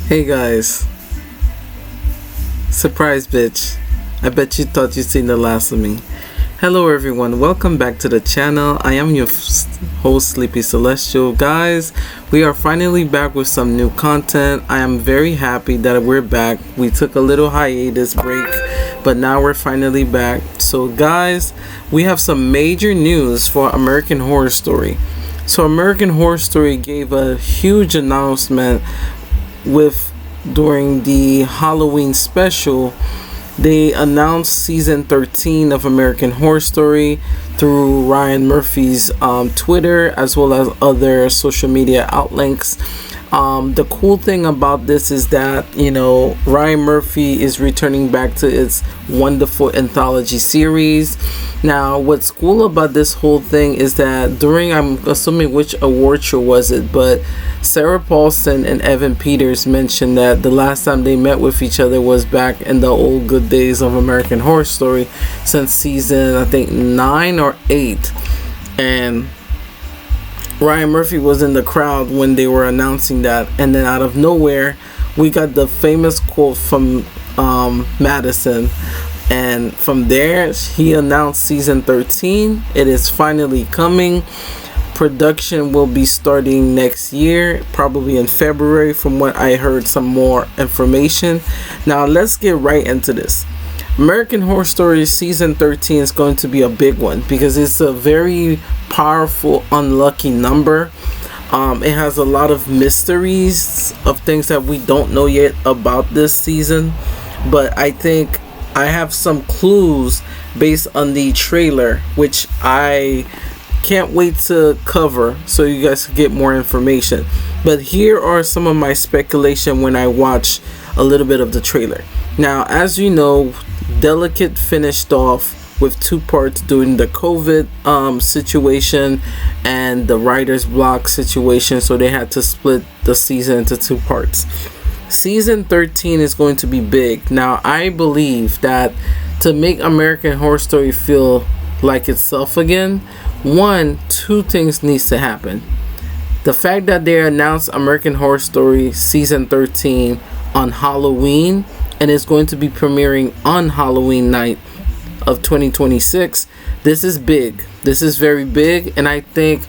Hey guys, surprise bitch. I bet you thought you'd seen the last of me. Hello everyone, welcome back to the channel. I am your host Sleepy Celestial. Guys, we are finally back with some new content. I am very happy that we're back. We took a little hiatus break, but now we're finally back. So guys, we have some major news for American Horror Story. So American Horror Story gave a huge announcement during the Halloween special. They announced season 13 of American Horror Story through Ryan Murphy's Twitter, as well as other social media outlets. The cool thing about this is that, Ryan Murphy is returning back to its wonderful anthology series. Now, what's cool about this whole thing is that I'm assuming which award show was it, but Sarah Paulson and Evan Peters mentioned that the last time they met with each other was back in the old good days of American Horror Story, since season, I think, 9 or 8. And Ryan Murphy was in the crowd when they were announcing that, and then out of nowhere we got the famous quote from Madison, and from there he announced season 13. It is finally coming. Production will be starting next year, probably in February, from what I heard some more information. Now let's get right into this. American Horror Story season 13 is going to be a big one because it's a very powerful unlucky number. It has a lot of mysteries of things that we don't know yet about this season, but I think I have some clues based on the trailer, which I can't wait to cover so you guys can get more information. But here are some of my speculation when I watch a little bit of the trailer. Now, as you know, Delicate finished off with 2 parts during the COVID situation and the writer's block situation, so they had to split the season into 2 parts. Season 13 is going to be big. Now, I believe that to make American Horror Story feel like itself again, 2 things needs to happen. The fact that they announced American Horror Story season 13 on Halloween, and it's going to be premiering on Halloween night of 2026. This is big. This is very big, and I think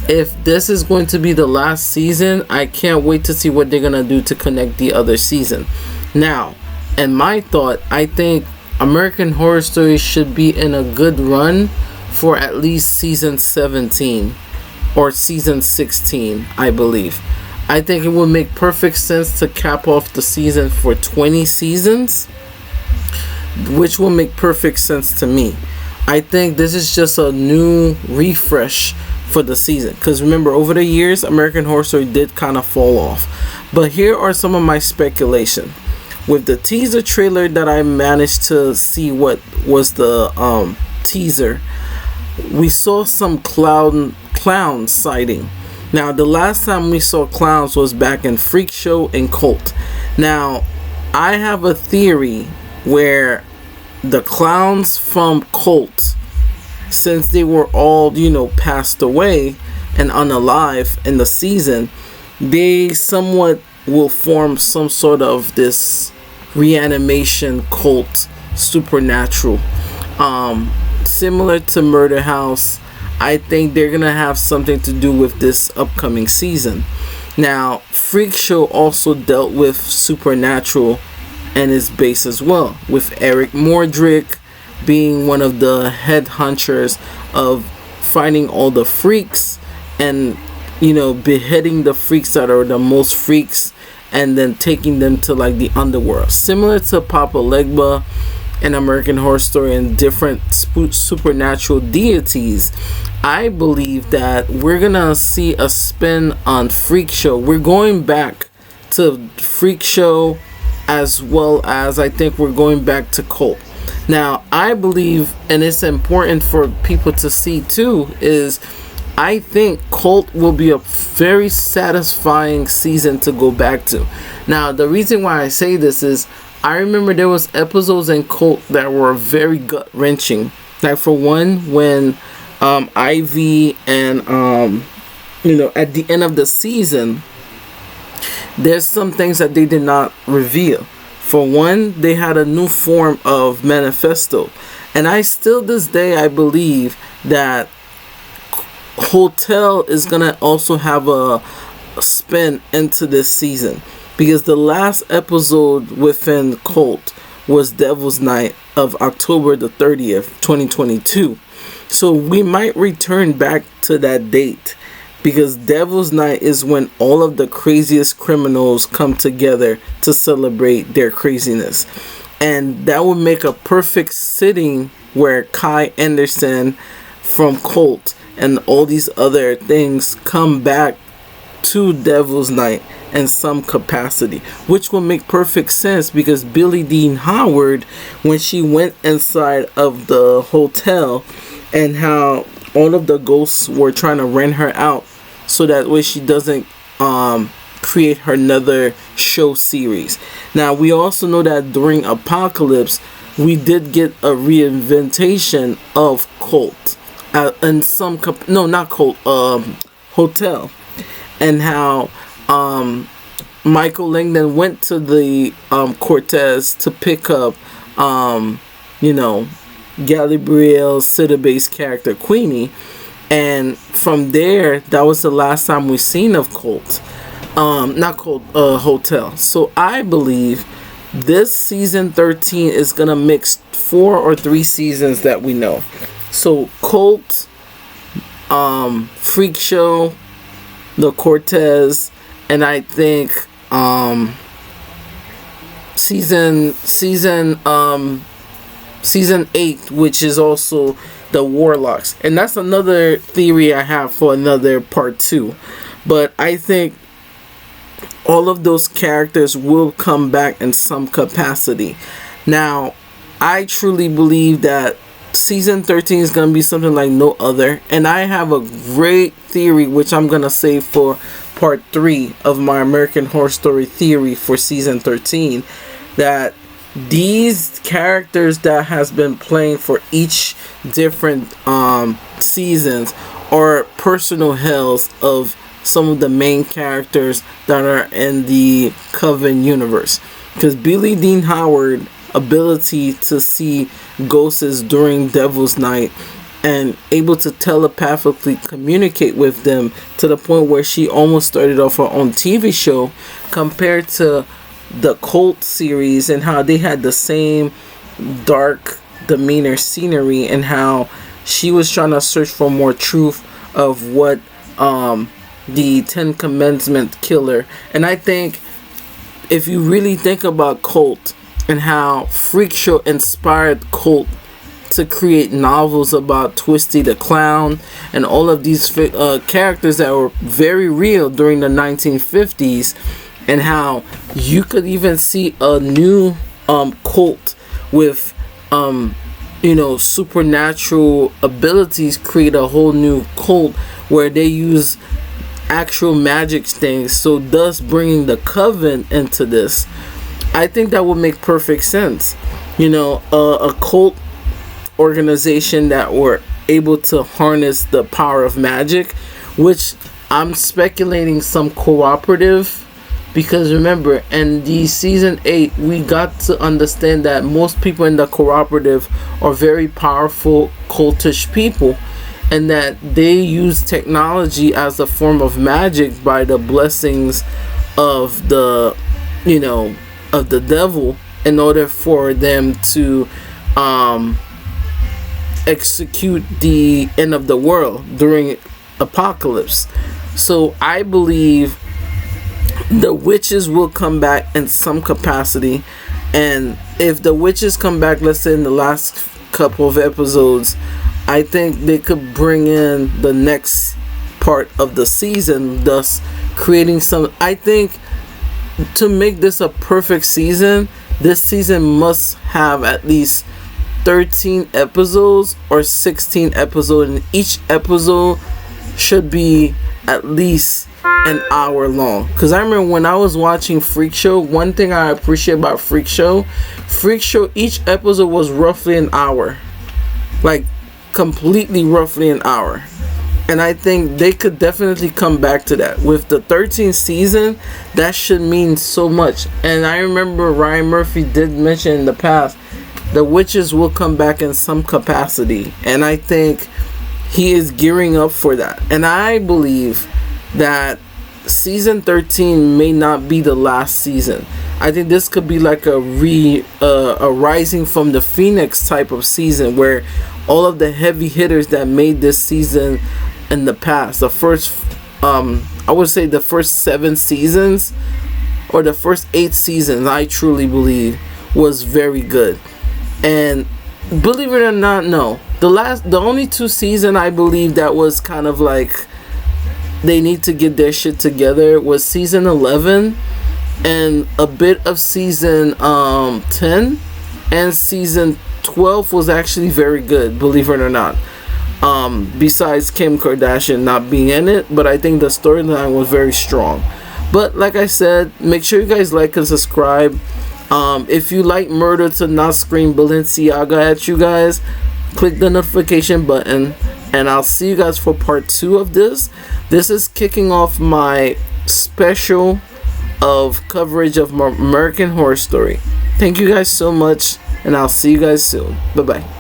if this is going to be the last season, I can't wait to see what they're gonna do to connect the other season. Now, in my thought, I think American Horror Story should be in a good run for at least season 17 or season 16, I believe. I think it would make perfect sense to cap off the season for 20 seasons, which will make perfect sense to me. I think this is just a new refresh for the season, because remember, over the years American Horror Story did kind of fall off. But here are some of my speculation. With the teaser trailer that I managed to see, what was the teaser, we saw some clown sighting. Now, the last time we saw clowns was back in Freak Show and Cult. Now, I have a theory where the clowns from Cult, since they were all, passed away and unalive in the season, they somewhat will form some sort of this reanimation cult supernatural. Similar to Murder House, I think they're gonna have something to do with this upcoming season. Now, Freak Show also dealt with supernatural and its base as well, with Eric Mordrick being one of the head hunters of finding all the freaks and beheading the freaks that are the most freaks and then taking them to like the underworld, similar to Papa Legba and American Horror Story and different supernatural deities. I believe that we're gonna see a spin on Freak Show. We're going back to Freak Show, as well as I think we're going back to Cult. Now, I believe, and it's important for people to see too, is I think Cult will be a very satisfying season to go back to. Now, the reason why I say this is I remember there was episodes in Cult that were very gut-wrenching. Like, for one, when Ivy and at the end of the season, there's some things that they did not reveal. For one, they had a new form of manifesto. And I still this day I believe that Hotel is gonna also have a spin into this season, because the last episode within Cult was Devil's Night of October the 30th, 2022. So we might return back to that date, because Devil's Night is when all of the craziest criminals come together to celebrate their craziness. And that would make a perfect sitting where Kai Anderson from Cult and all these other things come back to Devil's Night in some capacity, which will make perfect sense, because Billie Dean Howard, when she went inside of the hotel and how all of the ghosts were trying to rent her out so that way she doesn't create her another show series. Now we also know that during Apocalypse we did get a reinventation of Cult and some not Cult, Hotel, and how Michael Langdon went to the Cortez to pick up Gabrielle Sidibe's character Queenie, and from there that was the last time we seen of Cult. Not Cult, Hotel. So I believe this season 13 is gonna mix 4 or 3 seasons that we know. So Cult, Freak Show, the Cortez, and I think season 8, which is also the Warlocks. And that's another theory I have for another part 2. But I think all of those characters will come back in some capacity. Now, I truly believe that season 13 is going to be something like no other. And I have a great theory, which I'm going to save for part 3 of my American Horror Story theory for season 13. That these characters that has been playing for each different seasons are personal hells of some of the main characters that are in the Coven universe. Because Billie Dean Howard ability to see ghosts during Devil's Night and able to telepathically communicate with them to the point where she almost started off her own TV show, compared to the Cult series and how they had the same dark demeanor scenery, and how she was trying to search for more truth of what the 10 Commandment killer. And I think if you really think about Cult and how Freak Show inspired Cult to create novels about Twisty the Clown and all of these characters that were very real during the 1950s, and how you could even see a new Cult with supernatural abilities create a whole new Cult where they use actual magic things, so thus bringing the Coven into this. I think that would make perfect sense. A cult organization that were able to harness the power of magic, which I'm speculating some cooperative, because remember in the season 8 we got to understand that most people in the cooperative are very powerful cultish people, and that they use technology as a form of magic by the blessings of the of the devil in order for them to execute the end of the world during Apocalypse. So I believe the witches will come back in some capacity, and if the witches come back, let's say in the last couple of episodes, I think they could bring in the next part of the season, thus creating some. I think to make this a perfect season, this season must have at least 13 episodes or 16 episodes, and each episode should be at least an hour long. Because I remember when I was watching Freak Show, one thing I appreciate about Freak Show, each episode was roughly an hour. Like completely roughly an hour. And I think they could definitely come back to that. With the 13th season, that should mean so much. And I remember Ryan Murphy did mention in the past the witches will come back in some capacity. And I think he is gearing up for that. And I believe that season 13 may not be the last season. I think this could be like a rising from the Phoenix type of season, where all of the heavy hitters that made this season in the past, the first I would say the first 7 seasons or the first 8 seasons, I truly believe was very good. And believe it or not, no, the only 2 seasons I believe that was kind of like they need to get their shit together was season 11 and a bit of season 10, and season 12 was actually very good, believe it or not. Besides Kim Kardashian not being in it, but I think the storyline was very strong. But like I said, make sure you guys like and subscribe. If you like Murder to Not Scream Balenciaga at you guys, click the notification button, and I'll see you guys for part 2 of this. This is kicking off my special of coverage of American Horror Story. Thank you guys so much, and I'll see you guys soon. Bye bye.